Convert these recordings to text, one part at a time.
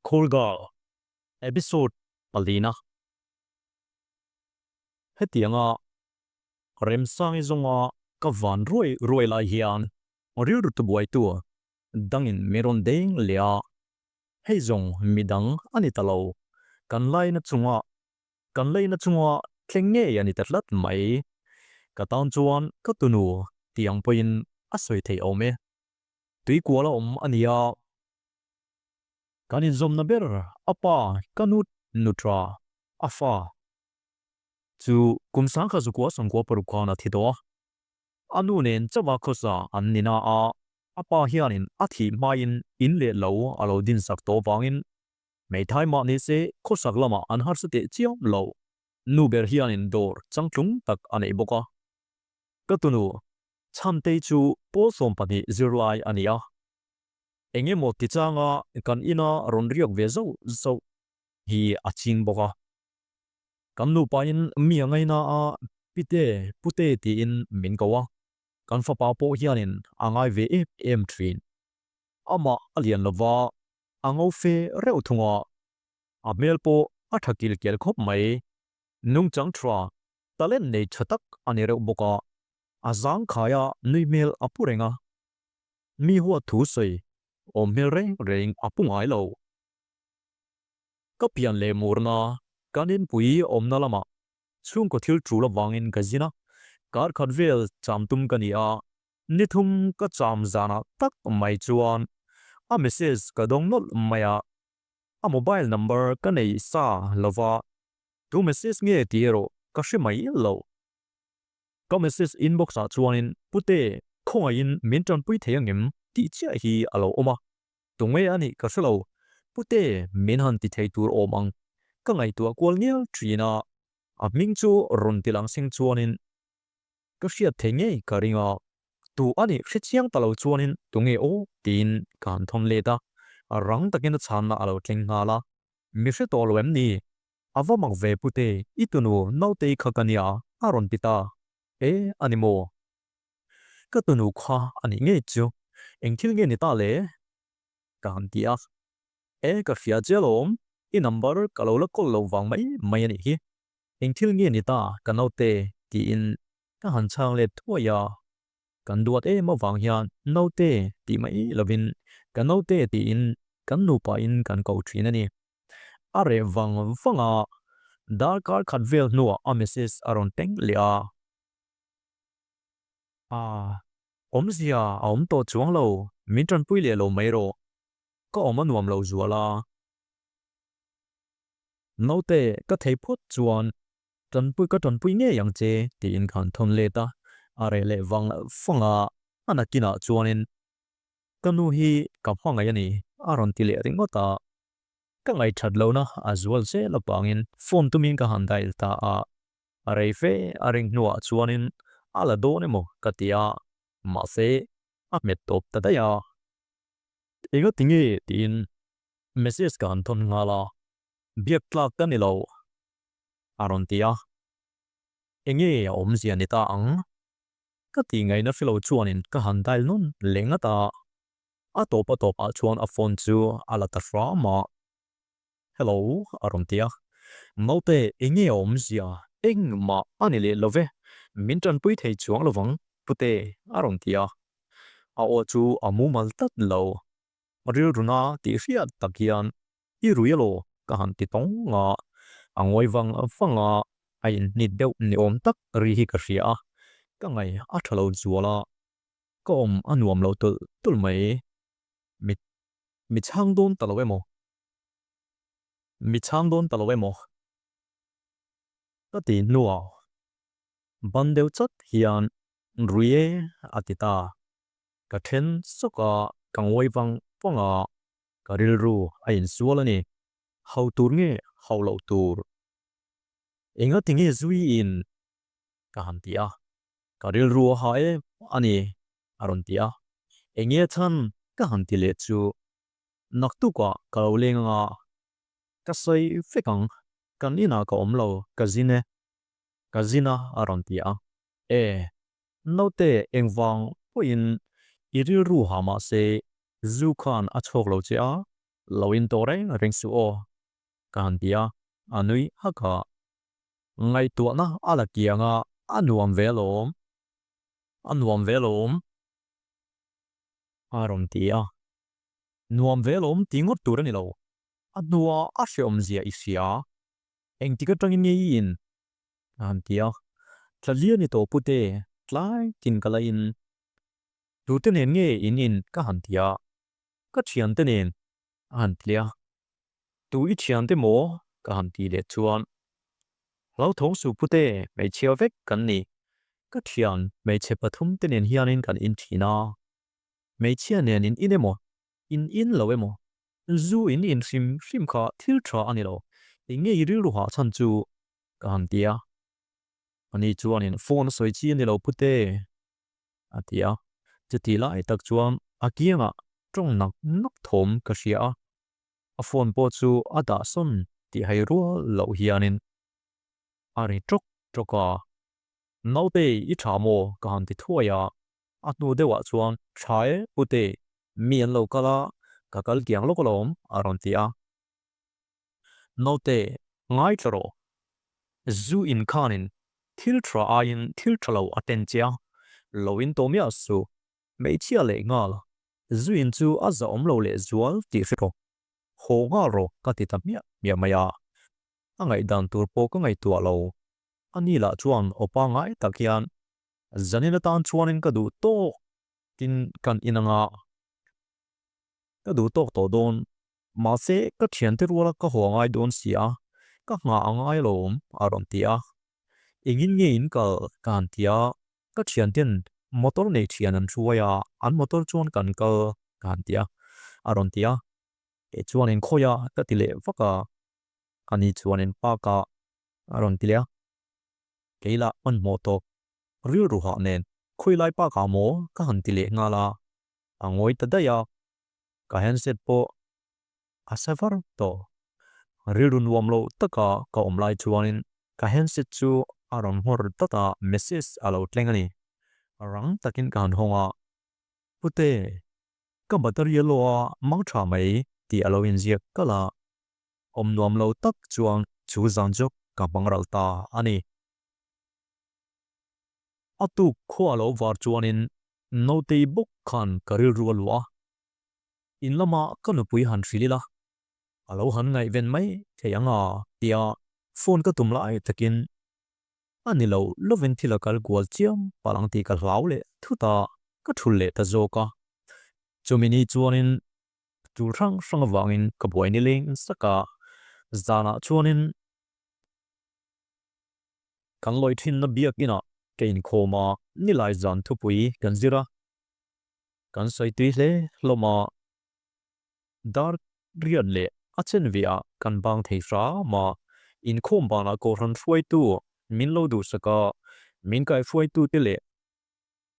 Kolga episode palina hetianga remsang izonga kavan roi la hian oril tu buai tu dangin meron deng lia heizong midang ani talo kan lai na chunga thlenge ani tatlat mai katan chuan katunu tiang poin asoi thei ome tui kuala ania kanin zom na ber apa kanut nutra afa chu kumsang kha zukwa sangkwa parukana thido anu nen chawa khosa annina a apa hianin athi main inle lo alo din sak to wangin mei thai ma ni se khosak lama an har sate chiam lo nu ber hianin dor changtlung tak anei boka katunu chamte chu po som pani zirlai ania enge mo ti changa kan ina ronriok vezo zo hi aching boka kan nu pain mi angai na a pute ti in min kawa kan fa pa po hianin angai ve em trin ama alian lova ango fe reu thunga a melpo athakil kel khop mai nung chang thra talen nei thatak ani reu boka azang khaya nui mel apurenga mi huwa thu sei o mel reng apungai lo kapian le murna kanin pui omna lama chung ko thil trula wangin gazina kar khatvel chamtum kania nithum ka cham zana tak mai chuan a message ka dongnol maya a mobile number ka nei sa lova tu message nge tiero ka shimai lo ka message inbox a chuanin pute khonga in minton pui theyangim ti chia hi alo oma tungai ani ka selo pute minhan ti thei tur omang ka ngai tua kwal ngel trina a mingchu ron tilang sing chuanin ka hriat thenge karinga tu ani hrichiang talo chuanin tunge o tin kan thom leta a rang takin channa alo tling ngala mi hre tol wem ni awamak ve pute itunu naute khakania aron pita e animo katunu kha ani nge chu engthil nge ni ta le kan tia e ka fia jelom I number kalola kollo wang mai ani hi engthil nge ni ta kanote ti in ka han chang le thuaya kan duat e ma wang hian note ti mai lovin kanote ti in kan nu pa in kan ko thin ani are wanga dar kar khatvel nuwa a message aron teng lia omzia om to chuang lo min tran pui le lo mai ro ko om anuam lo zuala note ka thei phot chuan tran pui nge yang che ti in khan thon le ta are le wanga anakina chuanin kanu hi ka phanga yani aron ti le ringota ka ngai that lo na azwal se la pangin phone tumin ka handai ta a are fe aring nuwa chuanin ala do ne mo katia ma se a met top ta da ya ego tingi tin message kan thon ngala biak tlak ta ni lo aron tia enge om zia ni ta ang ka ti ngai na filo chuanin ka handai nun lenga ta a topa chuan a phone chu ala ta fra ma hello aron tia note enge om zia eng ma ani le love min tran pui thei chuang lovang pute aron tia a o chu amu mal tat lo ril runa ti hriat takian I ruilo ka han ti tong nga angoi wanga ain nit deuh ni om tak ri hi ka hria ka ngai a thalo zuala kom anuam lo tul mai mi chang don talowemo ta ti nuwa bandeu chat hian ruye atita ka then soka kangoi wanga ka rilru ain sualani hau tur nge hau lo tur enga tingi zui in ka hantia ka rilru ha e ani aron tia enge chan ka hanti le chu naktu kwa ka lenga ka sai fekang kanina ka omlo kazina aron tia e note engwang poin irilru ha ma se zu khan achok lo che a lawin tore ring su o kan dia anui haka ngai tua na ala kianga anuam velom aron tia nuam velom tingot turani lo anua asyom zia isia eng tika tangin in an tia tlalia ni to pute tlai tin kala in tuten nge in ka han tia ka thian tenen an tlia tu I thian te mo ka han ti le chuan lau thong su pute mai chiao vek kan ni ka thian mai che pathum tenen hianin kan in thina mai chia nen in inemo in lo emo zu in sim kha thil tha ani lo nge I ru ha chan chu ka han tia ani chuan in phone soi chi ni lo pute atia chati lai tak chuan akianga trong nak thom ka ria a phone po chu ada son ti hai ru lo hianin ari troka naute I tha mo ka han ti thuaya atnu dewa chuan chae pute mian lo kala kakal kiang lokolom aron tia naute ngaitla zu in kanin thiltra ayin thiltralo atentia loin tomia su meichia le ngal zu in chu aza omlo le zual ti fiko ho nga ro katitamia mia maya angai dan turpo ko ngai tua lo anila chuan opa ngai takian zanina tan chuanin ka du to tin kan inanga ka du to don ma se ka thian te ruala ka ho ngai don sia ka nga angai lom aron tia ingin nge in kal kan tia ka thian ten motor nei thian an chuaya an motor chuan kan tia aron tia e chuan in khoya ka tile vaka ani chuan in pa ka aron tilia keila an moto ril ru ha nen khui lai pa ka mo ka han tile ngala angoi tadaya ka handset po asavar to rilun wamlo taka ka omlai chuanin ka handset chu aron hor tata message alo tlengani arang takin kan honga pute ka battery loa mang tha mai ti alo in ziak kala omnuam lo tak chuang chu zanjok ka bangralta ani atu kho alo war chuanin note book khan karil rualwa in lama kanupui han trilila alo han ngai ven mai theyanga tia phone ka tumla ai takin anilo lovin thilakal gwal chiam palang ti kal hlaule thuta ka thulle ta zoka chumini chuanin turang wangin ka boini ling saka zana chuanin kan loi thin na biak ina kein khoma nilai zan thupui kan zira kan soi tui hle loma dar rian le achen via kan bang thei ra ma in khom bana ko ran fuai tu min lo du saka min kai fuai tu te le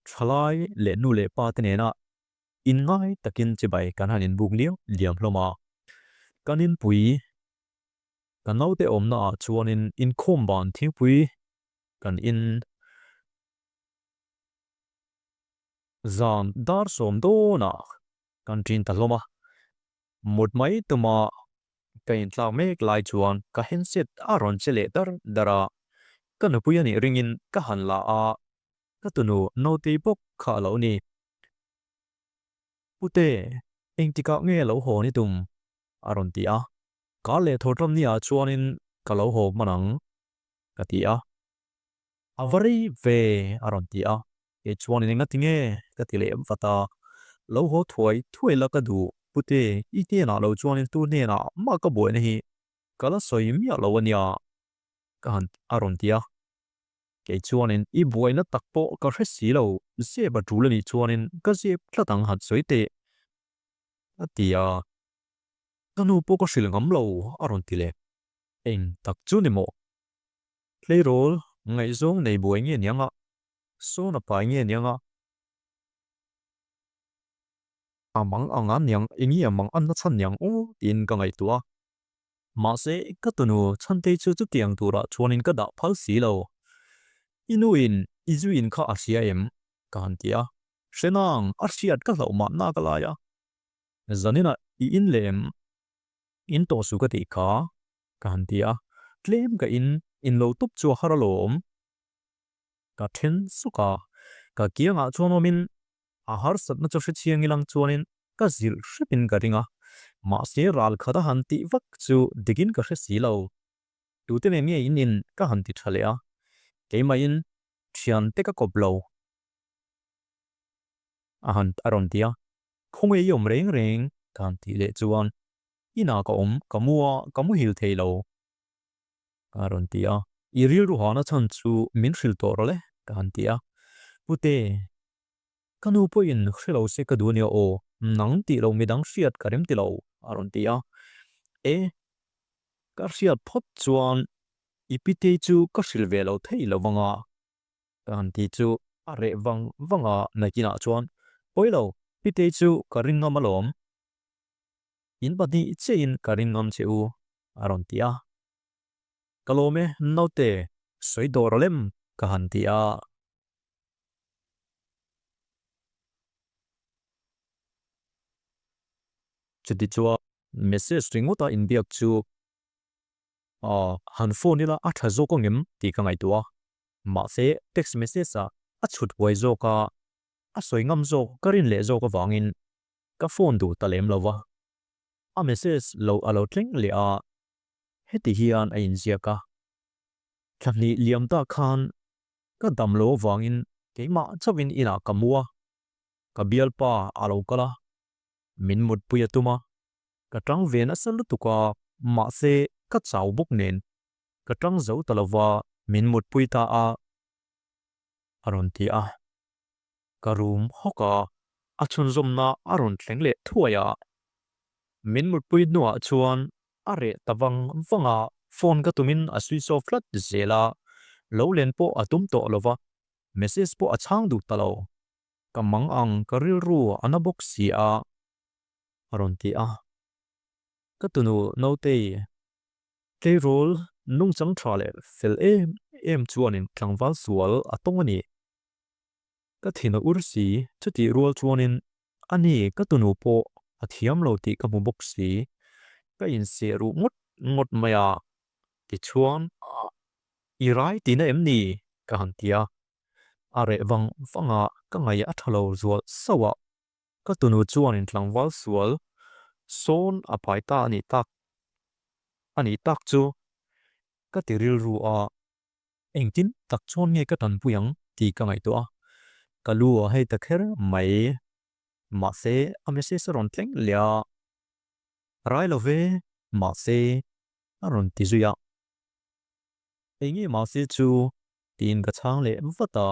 thalai le nu le pa te na in ngai takin chibai kan hanin buk liam hloma kanin pui kan naute omna chuanin in khom ban thing pui kan in zan dar som do na kan tin ta loma một mấy tụi mà cái tao mấy lại chuan cái handset aron chele dara cái nó bây giờ ringin cái hành là cái tụi nó notebook khá lâu nè pute anh chỉ có nghe lâu hồ nè tụm aron tia cái lệ thổ trâm nia chuanin cái lâu hồ mà nắng cái tia avari về aron tia cái chuanin ngay tiếng nghe cái tile vata lâu hồ thuai là cái đủ pute ite na lo chuanin tu ne na ma ka boi na hi kala soim ya lo ania kan aron tia ke chuanin I boi na takpo ka hresi lo se ba tu ni chuanin ka se tlatang hat soite atia kanu po ko sil ngam lo aron tile eng tak chu ni mo playrol ngai zong nei boi nge nyanga so na pa nge nyanga amang angan yang ingi amang anna chan yang o tin ka ngai tua ma se ka tunu chante chu tiang tura chuanin ka da phal si lo inuin izuin kha asiaem kan tia senang arsiat ka lo ma na ka la ya zanina I in lem in to su ka ti ka kan tia claim ka in lo tup chu haralom ka then suka ka kia nga chuanomin a har sat na chu chiang ilang chuanin ka zil hripin ka ringa ma se ral khada hanti vak chu digin ka hre si lo tu te me in ka hanti thalea ke mai in thian te ka koplo a han aron tia không ai yom reng kan ti le chuan ina ka mua ka mu hil thei lo aron tia iril ru hana chan chu min hril to role kan tia pute kanu po in hrilo se ka dunia o nang ti lo midang hriat karim ti lo aron tia e ka hriat phot chuan ipite chu ka hril ve lo thei lo wanga kan ti chu are wanga nakina chuan poilo pite chu ka ringam alom in badi chein ka ringam cheu aron tia kalome naute soidorolem ka han tia chudi chua message ringota in biak chu han phone nila atha zo ko ngem ti ka ngai tua ma se text message a chut wai zo ka a soi ngam zo karin le zo ka wangin ka phone du talem lova a message lo alo tling le a heti hian a in zia ka thani liam ta khan ka dam lo wangin keima chawin ina kamua ka bial pa alo kala min mut puya tuma ka tang ven asal tuka ma se ka chaw buk nen ka tang zo talawa min mut puita a aron ti a karum hoka achun zomna aron tlengle thuaya min mut pui nuwa chuan are tawang wanga phone ka tumin a switch off flat zela lo len po atum to lova message po achang du talo kamang ang karil ru anabok si a aron ti a katunu note payroll nung chang thale fel em chuanin tlangwal sual atongani kathina ursi chuti rual chuanin ani katunu po athiam lo ti ka mubok si ka in se ru ngot maya ti chuan irai ti na emni ka hantia are wanga ka ngai athalo zual sawa katunu chuanin tlangwal sual son apaita ani tak chu ka tiril ru a engtin tak chon nge ka tan puyang ti ka ngai to a kalua hei takher mai ma se amese saron tleng lia rai love ma se aron ti zuya engi ma se chu tin ka chang le vata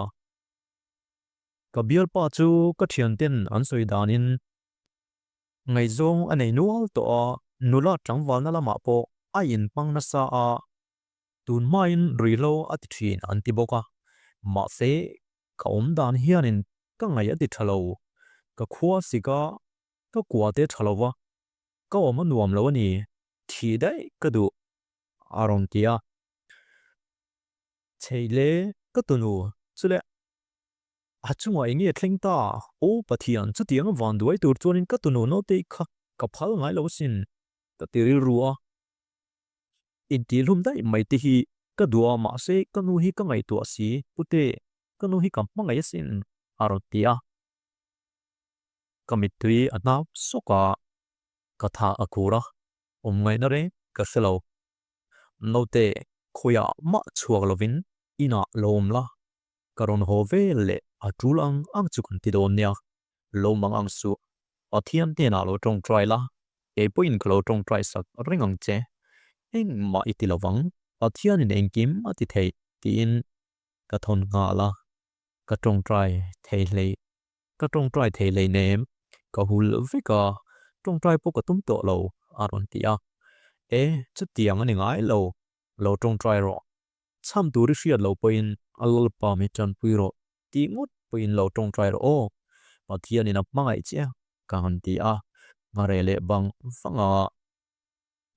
ka bial pa chu ka thian ten an soi danin ngai zong anei nual to a nula tangwal na lama po a in pang na sa a tun main rilo atithin antiboka ma se ka dan hianin ka ngai ati thalo ka khua sika ka kuate thalowa ka oma nuam lo ani thi dai ka du aron tia cheile ka tunu chule achunga engi thlengta o pathian chutiang van duai tur chuanin ka tunu no te kha ka phal ngai lo sin ka tiril ruwa intilhum dai mai te hi ka duwa ma se ka nu hi ka ngai tu asi pute ka nu hi kam ngai sin aron tia kamitui anap soka katha akura ngai na re ka selo note khoya ma chuak lovin ina lomla karon hove le atulang ang chukun ti dawnnia lomang ang su athiam te na lo tong try la e point klo tong try sak ringang che eng ma itilawang athian in engkim ati thei tin ka thon nga la ka tong try thei le ka tong try thei le nem ka hul vika tong try po ka tum to lo aron tia e chutiang ani ngai lo tong try ro cham tu ri hriat lo poin alol pa mi chan puiro ti ngut poin lo tong try ro o pathian in apmangai che kan ti a mare le bang fanga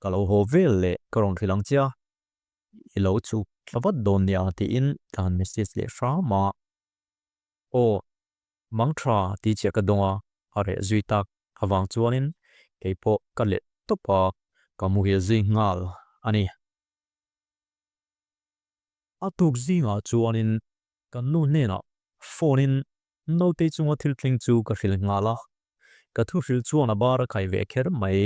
kalo ho vel le karong thilang chia ilo chu thavat dawnnia ti in kan message le ma o mantra ti che ka donga are zuitak awang chuanin keipo ka le topa kamuhia zingal ani atuk zinga chuanin kan nu nena phonein no te chunga thil tling chu ka hril ngala ka thu hril chuan a bar khai ve kher mai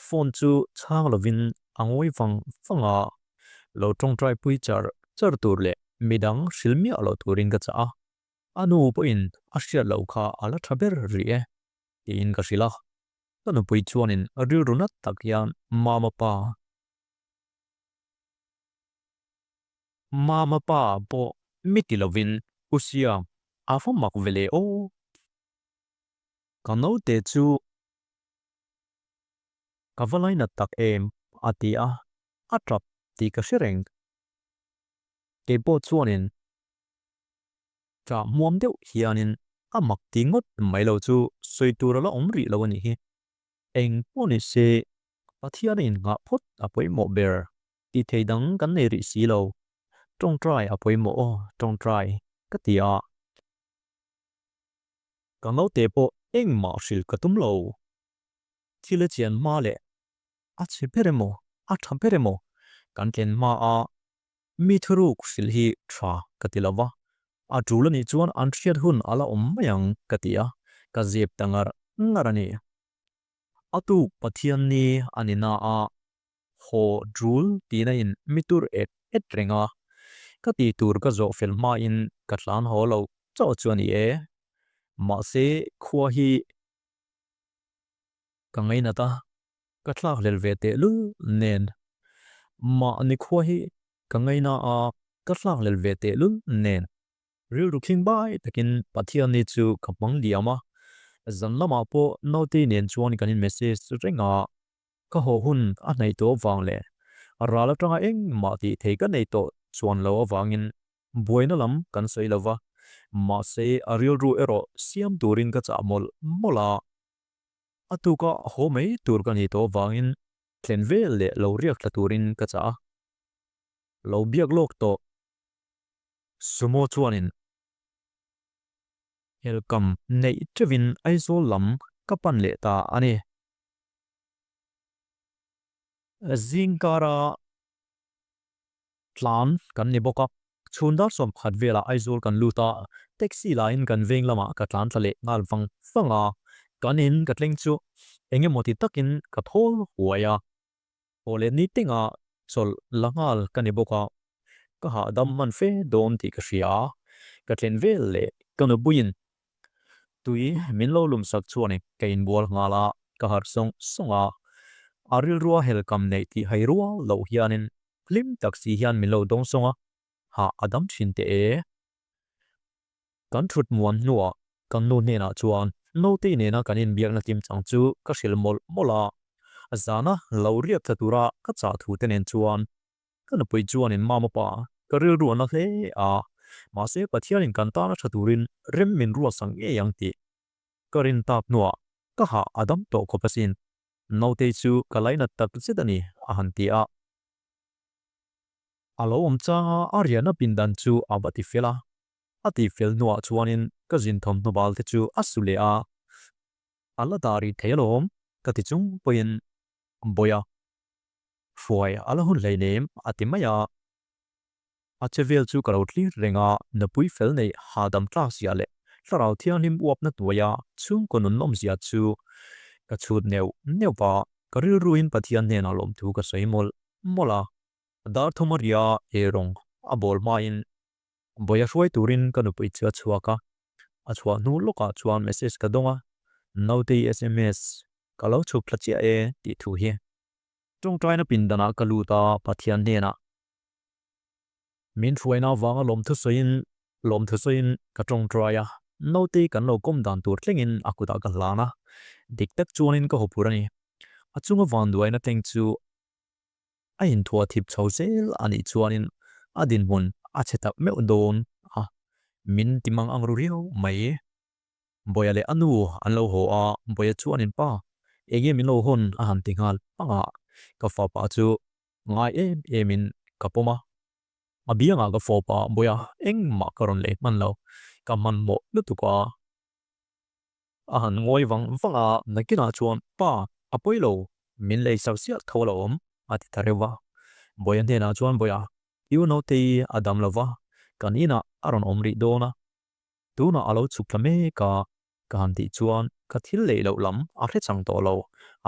phone chu chang lovin angoi fanga lo tong trai pui char tur le midang shilmi alo turin ka cha anu po in asya lo kha ala thaber ri e in ka shila kanu pui chuanin aril runat takyan mama pa po mitilovin usia afo mak vele o kano te chu kavalai na tak em atia atrap ti ka shereng ke po chuanin cha muam deuh hianin amak tingot mai lo chu soitura la omri lo ani hi eng poni se pathianin nga phot apoi mo ber ti theidang kan nei ri si lo tong try apoi mo o tong try katia kano te po eng ma shil katum lo thile chian ma le a chiperemo a thamperemo kan ken ma a mi thuruk shil hi tha katilawa a tulani chuan an thiat hun ala ommayang katia ka zep tangar ngarani atu pathian ni anina a ho drul tina in mitur et renga kati tur ka zo fel ma in katlan holo cho chuani e ma se khua hi kangai na ta katlak lel vete lu nen ma ani khua hi kangai na a katlak lel vete lu nen ril ruking bai takin pathian ni chu kapang liama zan lama po nauti nen chuan kanin message renga ka ho hun a nei to wang le arala tanga eng ma ti thei ka nei to chuan lo awangin buaina lam kan sei lova ma se aril ru ero siam turin ka cha mola atuka ho mei tur kan hi to wangin tlenvel le lo riak la turin ka cha lo biak lok to sumo chuanin helkam nei trevin aizol lam kapan le ta ani zingkara tlan kan ni boka chundar som khatvela aizol kan luta taxi line kan veng lama ka tlan tlale ngal fanga kanin katleng chu enge moti takin ka thol huaya ole ni tinga sol langal kan ni boka ka ha dam man fe dom ti ka ria ka tlen vel le kan buin tui min lo lum sak chuani kein bol ngala ka har songa aril ruwa helkam nei ti hai ruwa lo hianin lim taxi hian min lo dong songa ha adam thin te e kan thut muan nuwa kan no ne na chuan no te ne na kanin biak na tim chang chu ka shil mola azana lo riak thatura ka cha thu te nen chuan kan pui chuan in mama pa ka ril ruwa na hle a ma se pathianin kan ta na thaturin rem min ruwa sang e yang ti karin tap nuwa ka ha adam to khopasin no te chu kalaina tak zedani a hantia alo omcha ariana pindan chu abati fela ati fel nuwa chuanin ka zin thom no bal te chu asule a ala dari thelom kati chung poin boya foi ala hun leinem atimaya achevel chu karotli renga napui fel nei hadam tla sia le tlarau thianim uap na tuaya chung konun nom sia chu ka chut neu pa karil ruin pathian nen alom thu ka seimol mola dar thomaria erong abol main boya shwai turin kanupui cha chuaka achwa nu loka chuan message ka donga naute sms kalau chuk thlachia e ti thu hi tong traina pindana kaluta pathian nena min fuaina wanga lom thu soin ka tong traya naute kan lo kom dan tur tlengin akuda ka lana diktak chuanin ka hopurani achunga vanduaina teng chu ain thua thip chawsel ani chuanin adin mun achetak me don a min timang angru riau mai boya le anu anlo ho a boya chuanin pa ege min lo hon a han tingal panga ka fa pa chu ngai min kapoma abianga ka fa pa boya eng ma karon le man lo ka man mo lutuka a han ngoi wanga nakina chuan pa apoilo min lei sau sia thola om ati tarewa boyan de na chuan boya you know te adam lova kan ina aron omri dona tuna alo chuklame ka kan ti chuan ka thil lei lo lam a hre chang to lo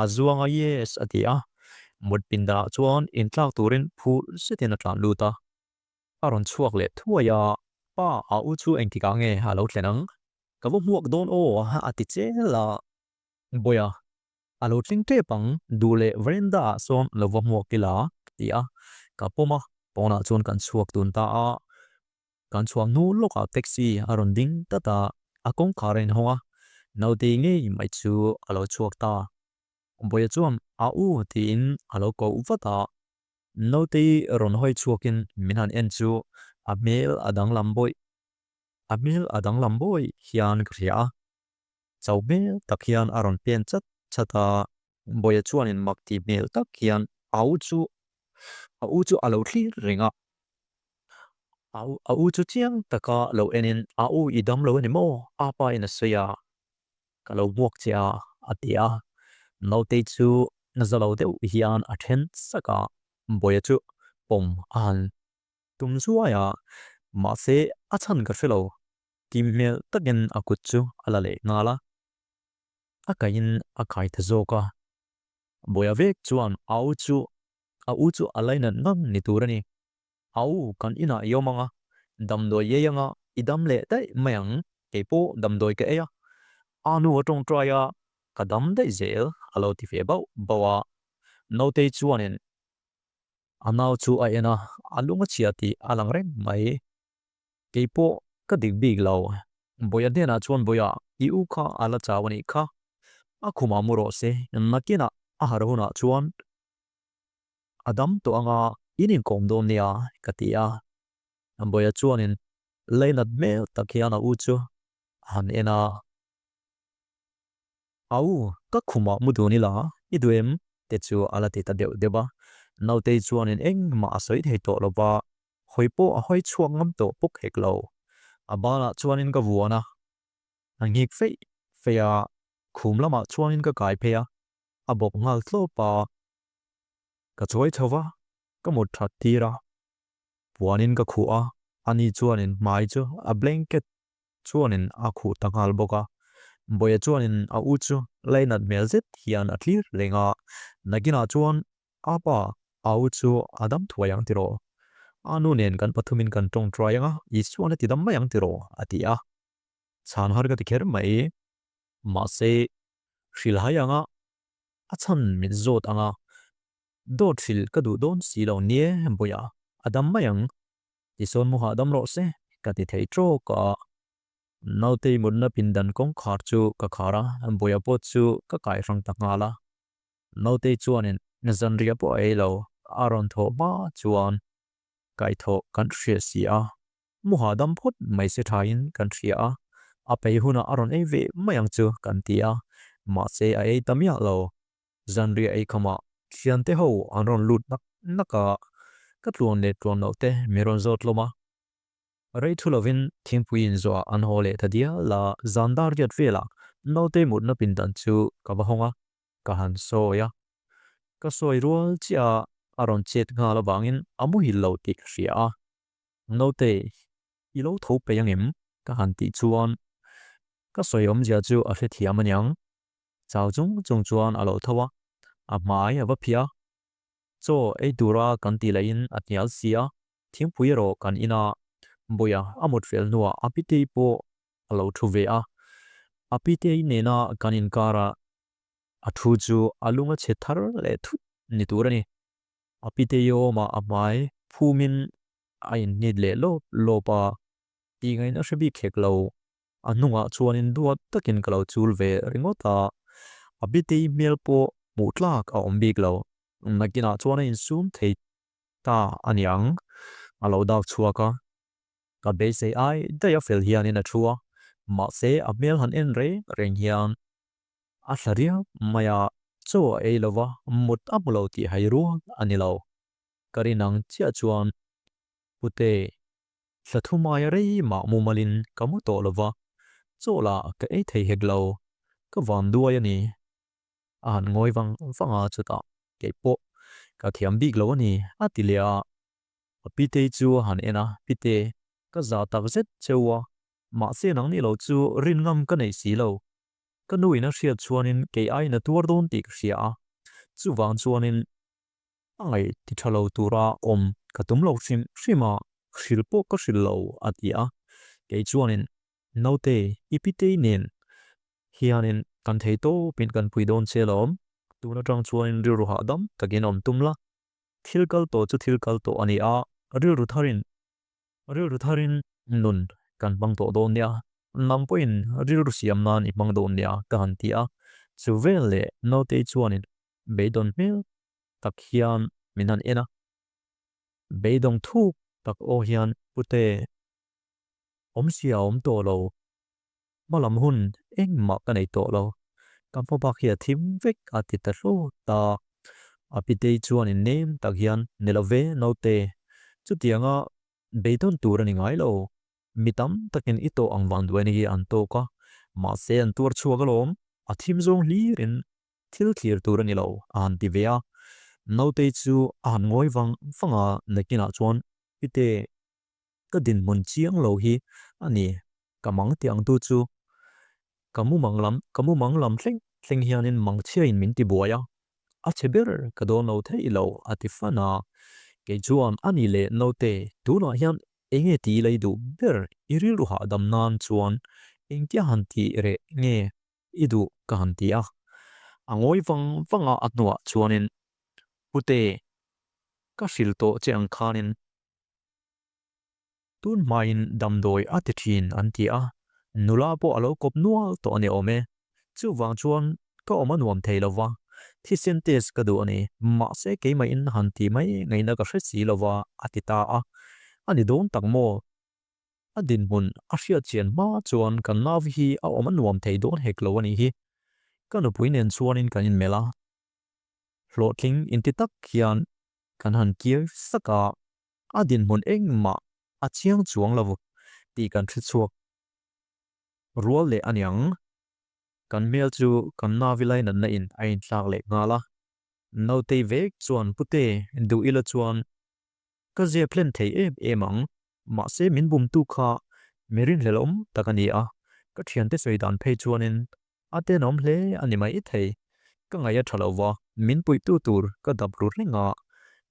azuanga yes atia mut pinda chuan in tlak turin phul sitin atlan luta aron chuak le thuaya pa a u chu engki ka nge halo tlenang ka wo muak don o ha ati che la boya alo tling te pang dule veranda son lo wo muak kila tia ka poma pona chuan kan chuak tun ta a kan chuak nu loka taxi aron ding tata akong karen hoa nau te nge mai chu alo chuak ta boya chuan a u tin alo ko uvata nau te ron hoi chuakin minan en chu a mel adang lamboi hian kria chau mel tak hian aron pen chat chata boya chuan in makti mel tak hian a u chu alo thli ringa a u chu chiang taka lo enin a u idam lo ni mo apa in a soya ka lo buak chia atia nau te chu nazalo deuh hian a then saka boya chu pom an tum zuaya ma se a chan ka felo kim mel takin akut chu alale ngala akain akai thazoka boya vek chuan a u chu alaina ngam ni turani au kan ina yomanga damdoi yeyanga idam le dai mayang kepo damdoi ke eya anu atong traya kadam dai zel alo ti fe bawa no te chuanin anau chu a ena alunga chiati alang reng mai kepo ka dik big lo boya dena chuan boya iu kha ala chawani kha akuma muro se nakina aharuna chuan adam to anga inin komdom nia katia amboya chuanin leinat mel takiana uchu han ena au ka khuma muduni la iduem te chu ala te ta deba naute chuanin eng ma asoi thei to loba hoipo a hoi chuang ngam to puk heklo abala chuanin ka vuana angik feya khumlama chuanin ka kai pheya abok ngal tlo pa ka choi chowa ka mut that tira puanin ka khua ani chuanin mai chu a blanket chuanin a khu tangal boka boya chuanin a uchu leinat melzet hian a thlir lenga nagina chuan apa a uchu adam thuayang tiro anu nen kan pathumin kan tong trayanga I chuan atidam mayang tiro atia chan har ka tikher mai ma se shilhayanga achan min zot anga dot fil ka du don silo nie boya adam mayang tison muha adam ro se ka ti thei tro ka naute mudna pindan kong khar chu ka khara boya pot chu ka kai rang takala naute chuanin nazan ria po elo aron tho ma chuan kai tho kan thria sia muha dam phot mai se thain kan thria a pei huna aron eve mayang chu kan tia ma se a ei tamya lo zan ria ei khama khian te ho aron lut naka ka tluan le tluan note meron zot loma Ray Tulovin Timpuin Zoa Anhole Tadia la Zandar Yat Vela Note Mudna Pindan Chu Kabahonga Kahan Soya Kasoy Rual Chia Aron Chet Ngala Bangin Amuhi Lo Tik Ria Note Ilo Thope Yangim Kahan Ti Chuan Kasoy Jia Chu Afetiamanyang Chao Jung Jung Chuan Alo Tawa Amai Avapia So Dura Kantilain at Yalsia Timpuiro Kan Ina boya amot fel nuwa apite po alo thuvea apite nena kanin kara athuju alunga chethar le thu niturani apite yo ma amai phumin ain nid le lopa tingai na shabi kheklo anunga chuanin duat takin kalo chulve ringota apite melpo mutlak a ombik lo nakina chuana in sum thei ta anyang alo daw chuaka ka be se ai daya fel hian in a thua ma se a mel han en reng hian a tharia maya cho ei lova mut amulo ti hairu anilo karinang chia chuan pute thlathumai rei ma mumalin kamuto lova cho la ka ei thei heglo ka van duai ani an ngoi vanga chuta ke po ka thiam big lo ni atilia pite chu han ena pite ka za tak zet chewa ma se nang ni lo chu rin ngam ka nei si lo ka nui na hriat chuanin ke ai na tur don tik hria chu wang chuanin angai ti thalo tura ka tum lo hrim hril po ka hril lo atia ke chuanin naute ipite nen hianin kan thei to pin kan pui don chelom tuna tang chuanin ru ha dam takin tumla thilkal to chu thilkal to ani a ril ru tharin nun kan bang to dawnnia nam poin ril ru siam nan i bang dawnnia ka han tia chu vel le naute chuanin beidon mel tak hian minan ena beidong thuk tak o hian pute sia to lo malam hun eng ma ka nei to lo kan po bak hian thim vek atita ro ta apite chuanin nem tak hian nelove naute chu tianga beidon turani ngai lo mitam takin ito ang wangduani hi an to ka ma se an tur chuagalom a thim zong lirin thil clear turani lo an tivea naute chu an ngoi fanga nakina chuan ite ka din mun chiang lo hi ani kamang tiang tu chu kamu manglam thleng hianin mangchia in min ti buaya a cheber ka do no the ilo atifana ke chuan ani le note tuna hian enge ti lei du ber iril ru ha dam nan chuan engtia han ti re nge idu ka han ti a angoi wanga atnuwa chuanin pute ka hril to chang khanin tun main damdoi atichin an ti a nula po alo kop nual to ane ome chu wang chuan ka oma nuam thei lova thisen tes ka du ani ma se ke mai in han ti mai ngai na ka hre si lova atita a ani don tak mo adin mun a hria chian ma chuan kan nav hi a oma nuam thei don hek lo ani hi kan puinen chuanin kan in mela flotling in ti tak hian kan han kier saka adin mun eng ma a chiang chuang lawu ti kan thri chuak rual le anyang kan mel chu kan na vilai na in ain tlak le ngala no te vek chuan pute du ila chuan ka je plen thei emang ma se min bum tu kha merin lelom takani a ka thian te soi dan phei chuanin ate nom hle ani mai i thei ka ngaya thalowa min pui tu tur ka dab ru ringa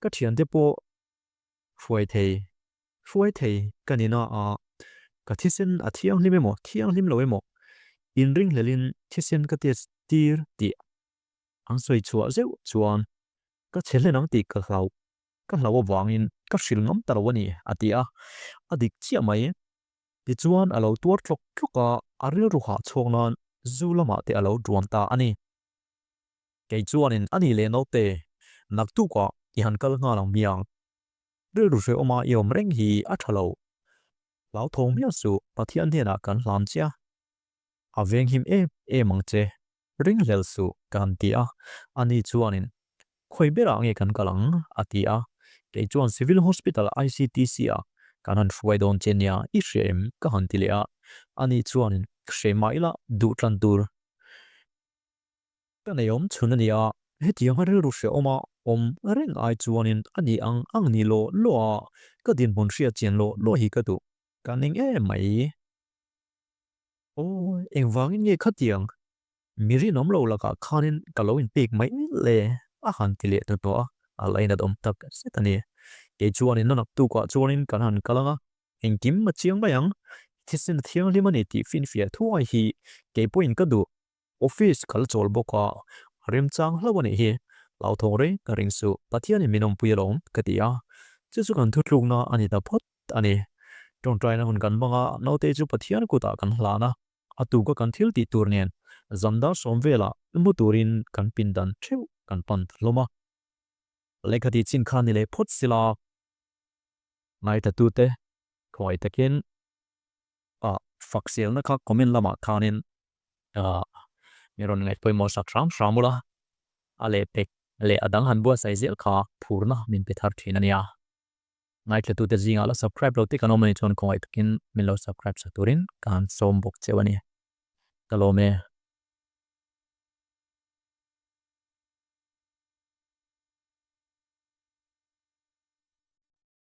ka thian te po fuai thei kanina a ka thisen a thiang limemo thiang lim loemo in ring lelin thisen ka tes tir ti ang soi chua zeu chuan ka chele nang ti ka hlawa wangin ka hril ngam tarawani atia adik chia mai ti chuan alo tuar thlok tloka aril ruha chhongnan zulama te alo duanta ani ke chuanin ani le no te naktu ka i han kal nga lang miang ril ru se oma iom reng hi a thalo lao thong mia su pathian hena kan hlam chia aveng him mang che ring lel su kan tia ani chuanin khoi bera nge kan kalang atia ke chuan civil hospital ICTC a kanan fuai don chenya I shem ka han tilia ani chuanin shemaila du tlan tur kanayom chunania hetiang haril ru se oma reng ai chuanin ani ang ni lo a ka din mon ria chen lo hi ka du kaning mai o engwangin nge khatiang miri nom lo laka khanin kaloin pek mai le a han tile to a laina dom tak setani ke chuanin nanak tu ka chuanin kan han kalanga engkim ma chiang bayang thisin thiang limani ti fin fia thuai hi ke point ka du office kal chol boka rim chang hlawani hi lau thong re ka ring su pathian minom puilom katia chu chu kan thu thluk na ani ta phot ani tong trai na hun kan banga note chu pathian ku ta kan hlana atu ko kan thil ti turnen zamda somvela muturin kan pindan theu kan pan loma lekhati chin khani le phot sila ngai ta tu te khoi takin a faksel na kha comment lama khanin a meron ngai poi mo sak ramula ale pek le adang han bua sai zel kha phurna min pe thar thina nia ngai tla tu te zinga la subscribe lo te kanomani chon khoi takin min lo subscribe sa turin kan som bok chewani kalome